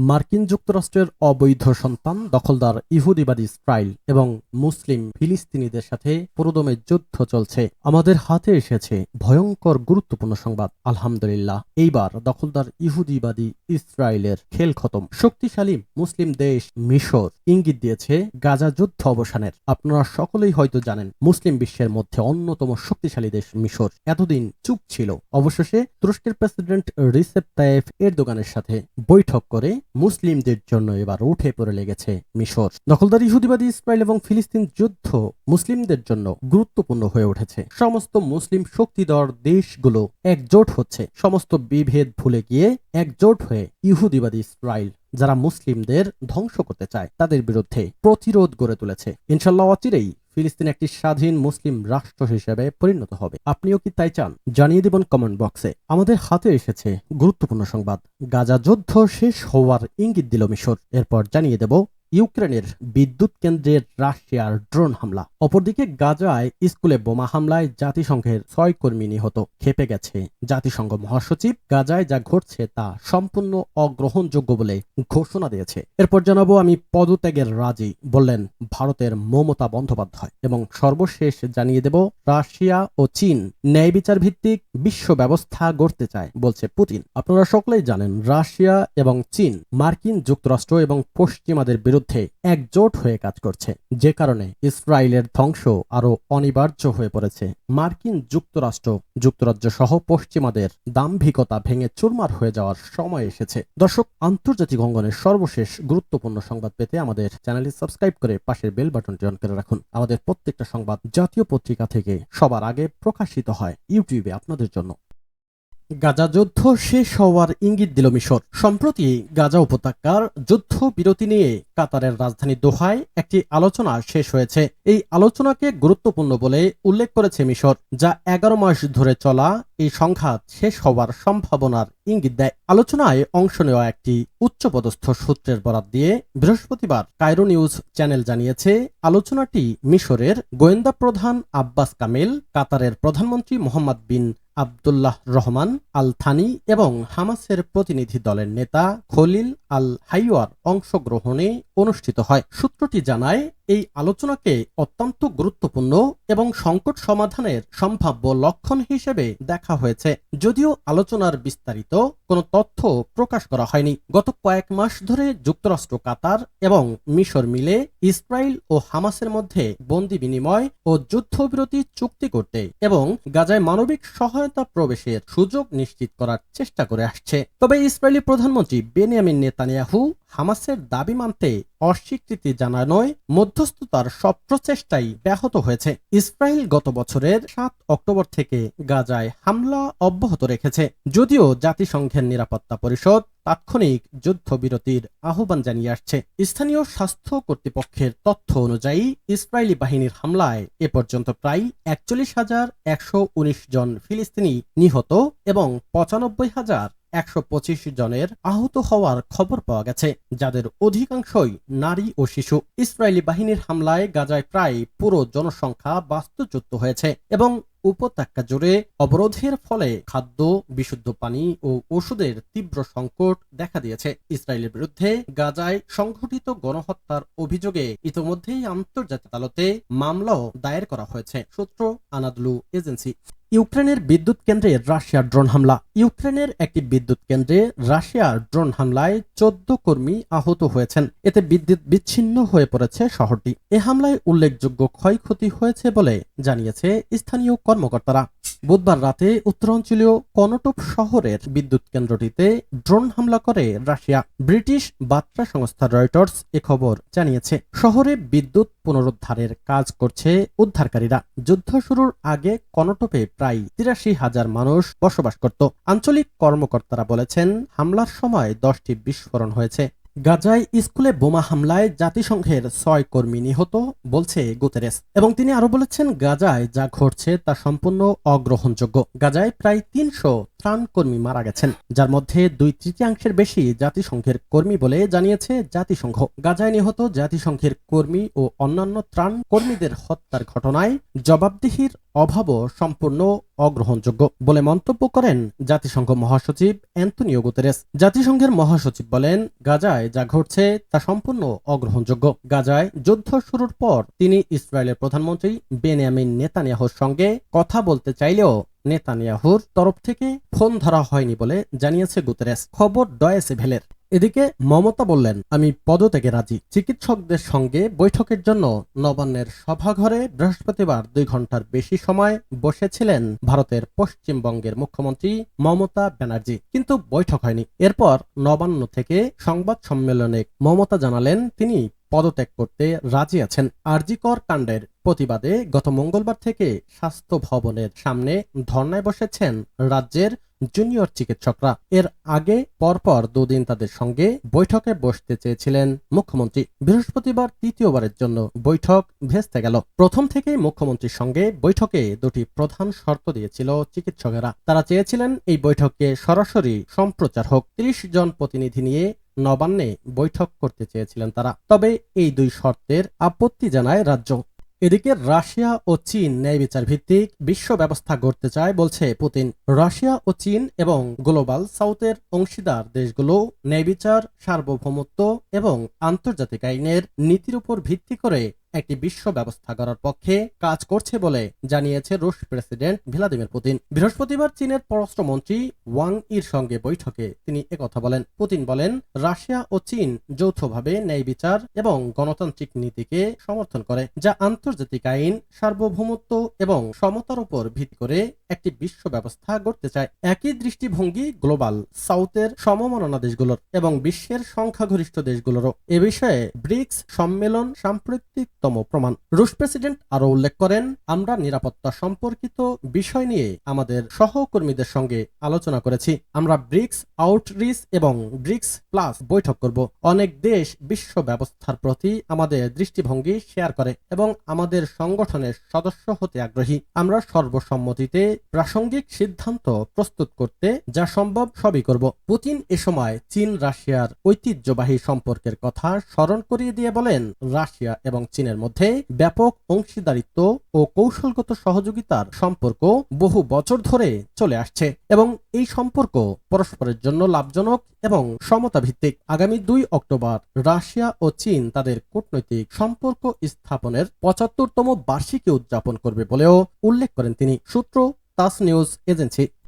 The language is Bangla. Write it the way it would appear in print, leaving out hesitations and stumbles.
মার্কিন যুক্তরাষ্ট্রের অবৈধ সন্তান দখলদার ইহুদিবাদী ইসরায়েল এবং মুসলিম ফিলিস্তিনিদের সাথে পুরোদমে যুদ্ধ চলছে। আমাদের হাতে এসেছে ভয়ঙ্কর গুরুত্বপূর্ণ সংবাদ। আলহামদুলিল্লাহ, এইবার দখলদার ইহুদিবাদী ইসরায়েলের খেল খতম। শক্তিশালী মুসলিম দেশ মিশর ইঙ্গিত দিয়েছে গাজা যুদ্ধ অবসানের। আপনারা সকলেই হয়তো জানেন, মুসলিম বিশ্বের মধ্যে অন্যতম শক্তিশালী দেশ মিশর এতদিন চুপ ছিল। অবশেষে তুরস্কের প্রেসিডেন্ট রিসেপ তাইয়েপ এরদোগানের সাথে বৈঠক করে মুসলিমদের জন্য এবার উঠে পড়ে লেগেছে মিশর। দখলদার ইহুদিবাদী ইসরায়েল এবং ফিলিস্তিন যুদ্ধ মুসলিমদের জন্য গুরুত্বপূর্ণ হয়ে উঠেছে। সমস্ত মুসলিম শক্তিধর দেশগুলো একজোট হচ্ছে, সমস্ত বিভেদ ভুলে গিয়ে একজোট হয়ে ইহুদিবাদী ইসরায়েল যারা মুসলিমদের ধ্বংস করতে চায় তাদের বিরুদ্ধে প্রতিরোধ গড়ে তুলেছে। ইনশাল্লাহ অচিরেই ফিলিস্তিন একটি স্বাধীন মুসলিম রাষ্ট্র হিসেবে পরিণত হবে। আপনিও কি তাই চান? জানিয়ে দেবেন কমেন্ট বক্সে। আমাদের হাতে এসেছে গুরুত্বপূর্ণ সংবাদ। গাজা যুদ্ধ শেষ হওয়ার ইঙ্গিত দিল মিশর। এরপর জানিয়ে দেব ইউক্রেনের বিদ্যুৎ কেন্দ্রের রাশিয়ার ড্রোন হামলা। অপরদিকে গাজায় স্কুলে বোমা হামলায় জাতিসংঘের 6 কর্মী নিহত। খেপে গেছে জাতিসংঘ মহাসচিব। গাজায় যা ঘটছে তা সম্পূর্ণ অগ্রহণযোগ্য বলে ঘোষণা দিয়েছে। এরপর জানাবো আমি পদত্যাগের রাজি বললেন ভারতের মমতা বন্দ্যোপাধ্যায়। এবং সর্বশেষ জানিয়ে দেব রাশিয়া ও চীন ন্যায় বিচার ভিত্তিক বিশ্ব ব্যবস্থা গড়তে চায় বলছে পুতিন। আপনারা সকলেই জানেন, রাশিয়া এবং চীন মার্কিন যুক্তরাষ্ট্র এবং পশ্চিমাদের বিরুদ্ধে একজোট হয়ে কাজ করছে, যে কারণে ইসরায়েলের ধ্বংস আরো অনিবার্য হয়ে পড়েছে। মার্কিন যুক্তরাজ্য সহ পশ্চিমাদের দাম্ভিকতা ভেঙে চুরমার হয়ে যাওয়ার সময় এসেছে। দর্শক, আন্তর্জাতিক অঙ্গনের সর্বশেষ গুরুত্বপূর্ণ সংবাদ পেতে আমাদের চ্যানেলটি সাবস্ক্রাইব করে পাশের বেল বাটনটি অন করে রাখুন। আমাদের প্রত্যেকটা সংবাদ জাতীয় পত্রিকা থেকে সবার আগে প্রকাশিত হয় ইউটিউবে আপনাদের জন্য। গাজা যুদ্ধ শেষ হওয়ার ইঙ্গিত দিল মিশর। সম্প্রতি গাজা উপত্যকার যুদ্ধ বিরতি নিয়ে কাতারের রাজধানী দোহায় একটি আলোচনা শেষ হয়েছে। এই আলোচনাকে গুরুত্বপূর্ণ বলে উল্লেখ করেছে মিশর, যা 11 মাস ধরে চলা এই সংঘাত শেষ হওয়ার সম্ভাবনার ইঙ্গিত দেয়। আলোচনায় অংশ নেওয়া একটি উচ্চপদস্থ সূত্রের বরাত দিয়ে বৃহস্পতিবার কায়রো নিউজ চ্যানেল জানিয়েছে, আলোচনাটি মিশরের গোয়েন্দা প্রধান আব্বাস কামেল, কাতারের প্রধানমন্ত্রী মোহাম্মদ বিন আব্দুল্লাহ রহমান আল থানি এবং হামাসের প্রতিনিধি দলের নেতা খলিল আল হাইওয়ার অংশগ্রহণে অনুষ্ঠিত হয়। সূত্রটি জানায়, এই আলোচনাকে অত্যন্ত গুরুত্বপূর্ণ এবং সংকট সমাধানের সম্ভাব্য লক্ষণ হিসেবে দেখা হয়েছে। যদিও আলোচনার বিস্তারিত কোনো তথ্য প্রকাশ করা হয়নি। গত কয়েক মাস ধরে যুক্তরাষ্ট্র, কাতার এবং মিশর মিলে ইসরায়েল ও হামাসের মধ্যে বন্দি বিনিময় ও যুদ্ধবিরতি চুক্তি করতে এবং গাজায় মানবিক সহায়তা প্রবেশের সুযোগ নিশ্চিত করার চেষ্টা করে আসছে। তবে ইসরায়েলি প্রধানমন্ত্রী বেনিয়ামিন নেতানিয়াহু হামাসের দাবি মানতে অস্বীকৃতি জানানোয় মধ্যস্থতার সব প্রচেষ্টাই ব্যাহত হয়েছে। ইসরায়েল গত বছরের 7 অক্টোবর থেকে গাজায় হামলা অব্যাহত রেখেছে, যদিও জাতিসংঘের নিরাপত্তা পরিষদ তাৎক্ষণিক যুদ্ধবিরতির আহ্বান জানিয়ে আসছে। স্থানীয় স্বাস্থ্য কর্তৃপক্ষের তথ্য অনুযায়ী ইসরায়েলি বাহিনীর হামলায় এ পর্যন্ত প্রায় 41,119 জন ফিলিস্তিনি নিহত এবং 95,125 জনের আহত হওয়ার খবর পাওয়া গেছে, যাদের অধিকাংশই নারী ও শিশু। ইসরায়েলি বাহিনীর হামলায় গাজায় প্রায় পুরো জনসংখ্যা বাস্তুচ্যুত হয়েছে এবং উপত্যকা জুড়ে অবরোধের ফলে খাদ্য, বিশুদ্ধ পানি ও ওষুধের তীব্র সংকট দেখা দিয়েছে। ইসরায়েলের বিরুদ্ধে গাজায় সংঘটিত গণহত্যার অভিযোগে ইতোমধ্যেই আন্তর্জাতিক আদালতে মামলাও দায়ের করা হয়েছে। সূত্র আনাদলু এজেন্সি। ইউক্রেনের বিদ্যুৎ কেন্দ্রে রাশিয়ার ড্রোন হামলা। ইউক্রেনের একটি বিদ্যুৎ কেন্দ্রে রাশিয়ার ড্রোন হামলায় 14 কর্মী আহত হয়েছেন। এতে বিদ্যুৎ বিচ্ছিন্ন হয়ে পড়েছে শহরটি। এ হামলায় উল্লেখযোগ্য ক্ষয়ক্ষতি হয়েছে বলে জানিয়েছে স্থানীয় কর্মকর্তারা। বুধবার রাতে উত্তরাঞ্চলীয় কনটোপ শহরের বিদ্যুৎ কেন্দ্রটিতে ড্রোন হামলা করে রাশিয়া। ব্রিটিশ বার্তা সংস্থা রয়টার্স এ খবর জানিয়েছে। শহরে বিদ্যুৎ পুনরুদ্ধারের কাজ করছে উদ্ধারকারীরা। যুদ্ধ শুরুর আগে কনটোপে প্রায় 83,000 মানুষ বসবাস করত। আঞ্চলিক কর্মকর্তারা বলেছেন, হামলার সময় 10টি বিস্ফোরণ হয়েছে। গাজায় স্কুলে বোমা হামলায় জাতিসংঘের 6 কর্মী নিহত বলছে গুতেরেস। এবং তিনি আরো বলেছেন, গাজায় যা ঘটছে তা সম্পূর্ণ অগ্রহণযোগ্য। গাজায় প্রায় ত্রাণ কর্মী মারা গেছেন, যার মধ্যে 2/3 বেশি জাতিসংঘের কর্মী বলে জানিয়েছে জাতিসংঘ। গাজায় নিহত জাতিসংঘের কর্মী ও অন্যান্য ত্রাণ কর্মীদের হত্যার ঘটনায় জবাবদিহির অভাবও সম্পূর্ণ অগ্রহণযোগ্য বলে মন্তব্য করেন জাতিসংঘ মহাসচিব অ্যান্তোনিও গুতেরেস। জাতিসংঘের মহাসচিব বলেন, গাজায় যা ঘটছে তা সম্পূর্ণ অগ্রহণযোগ্য। গাজায় যুদ্ধ শুরুর পর তিনি ইসরায়েলের প্রধানমন্ত্রী বেনিয়ামিন নেতানিয়াহুর সঙ্গে কথা বলতে চাইলেও নেতানিয়াহুর তরফ থেকে ফোন ধরা হয়নি বলে জানিয়েছে গুতেরেস। খবর ডয়েচে ভেলের। এদিকে মমতা বললেন, আমি পদত্যাগে রাজি। চিকিৎসকদের সঙ্গে বৈঠকের জন্য নবান্নের সভাঘরে বৃহস্পতিবার 2 ঘন্টার বেশি সময় বসেছিলেন ভারতের পশ্চিমবঙ্গের মুখ্যমন্ত্রী মমতা ব্যানার্জি, কিন্তু বৈঠক হয়নি। এরপর নবান্ন থেকে সংবাদ সম্মেলনে মমতা জানালেন তিনি পদত্যাগ করতে রাজি আছেন। আরজিকর কাণ্ডের প্রতিবাদে গত মঙ্গলবার থেকে স্বাস্থ্য ভবনের সামনে ধর্নায় বসেছেন রাজ্যের জুনিয়র চিকিৎসকরা। এর আগে পরপর 2 দিন তাদের সঙ্গে বৈঠকে বসতে চেয়েছিলেন মুখ্যমন্ত্রী। বৃহস্পতিবার তৃতীয়বারের জন্য বৈঠক ভেস্তে গেল। প্রথম থেকেই মুখ্যমন্ত্রীর সঙ্গে বৈঠকে 2টি প্রধান শর্ত দিয়েছিল চিকিৎসকেরা। তারা চেয়েছিলেন এই বৈঠকে সরাসরি সম্প্রচার হোক। 30 জন প্রতিনিধি নিয়ে নবান্নে বৈঠক করতে চেয়েছিলেন তারা, তবে এই 2 শর্তের আপত্তি জানায় রাজ্য। এদিকে রাশিয়া ও চীন ন্যায় বিচার ভিত্তিক বিশ্ব ব্যবস্থা গড়তে চায় বলছে পুতিন। রাশিয়া ও চীন এবং গ্লোবাল সাউথের অংশীদার দেশগুলো ন্যায় বিচার, সার্বভৌমত্ব এবং আন্তর্জাতিক আইনের নীতির উপর ভিত্তি করে একটি বিশ্ব ব্যবস্থা গড়ার পক্ষে কাজ করছে বলে জানিয়েছে রুশ প্রেসিডেন্ট ভ্লাদিমির পুতিন। বৃহস্পতিবার চীনের পররাষ্ট্রমন্ত্রী ওয়াং ইর সঙ্গে বৈঠকে তিনি একথা বলেন। পুতিন বলেন, রাশিয়া ও চীন যৌথভাবে ন্যায় বিচার এবং গণতান্ত্রিক নীতিকে সমর্থন করে, যা আন্তর্জাতিক আইন, সার্বভৌমত্ব এবং সমতার উপর ভিত্তি করে একটি বিশ্ব ব্যবস্থা গড়তে চায়। একই দৃষ্টিভঙ্গি গ্লোবাল সাউথের সমমনা দেশগুলোর এবং বিশ্বের সংখ্যাগরিষ্ঠ দেশগুলোরও। এ বিষয়ে ব্রিক্স সম্মেলন সাম্প্রতিক প্রমাণ। রুশ প্রেসিডেন্ট আরো উল্লেখ করেন, আমরা নিরাপত্তা সম্পর্কিত বিষয় নিয়ে আমাদের সহকর্মীদের সঙ্গে আলোচনা করেছি। আমরা ব্রিক্স আউটরিচ এবং ব্রিক্স প্লাস বৈঠক করব। অনেক দেশ বিশ্ব ব্যবস্থার প্রতি আমাদের দৃষ্টিভঙ্গি শেয়ার করে এবং আমাদের সংগঠনের সদস্য হতে আগ্রহী। আমরা সর্বসম্মতিতে প্রাসঙ্গিক সিদ্ধান্ত প্রস্তুত করতে যা সম্ভব সবই করব। পুতিন এ সময় চীন রাশিয়ার ঐতিহ্যবাহী সম্পর্কের কথা স্মরণ করিয়ে দিয়ে বলেন, রাশিয়া এবং চীনের মধ্যে ব্যাপক অংশীদারিত্ব ও কৌশলগত সহযোগিতার সম্পর্ক বহু বছর ধরে চলে আসছে এবং এই সম্পর্ক পরস্পরের জন্য লাভজনক এবং সমতা ভিত্তিক। আগামী 2 অক্টোবর রাশিয়া ও চীন তাদের কূটনৈতিক সম্পর্ক স্থাপনের 75তম বার্ষিকী উদযাপন করবে বলেও উল্লেখ করেন তিনি। সূত্র তাস নিউজ এজেন্সি।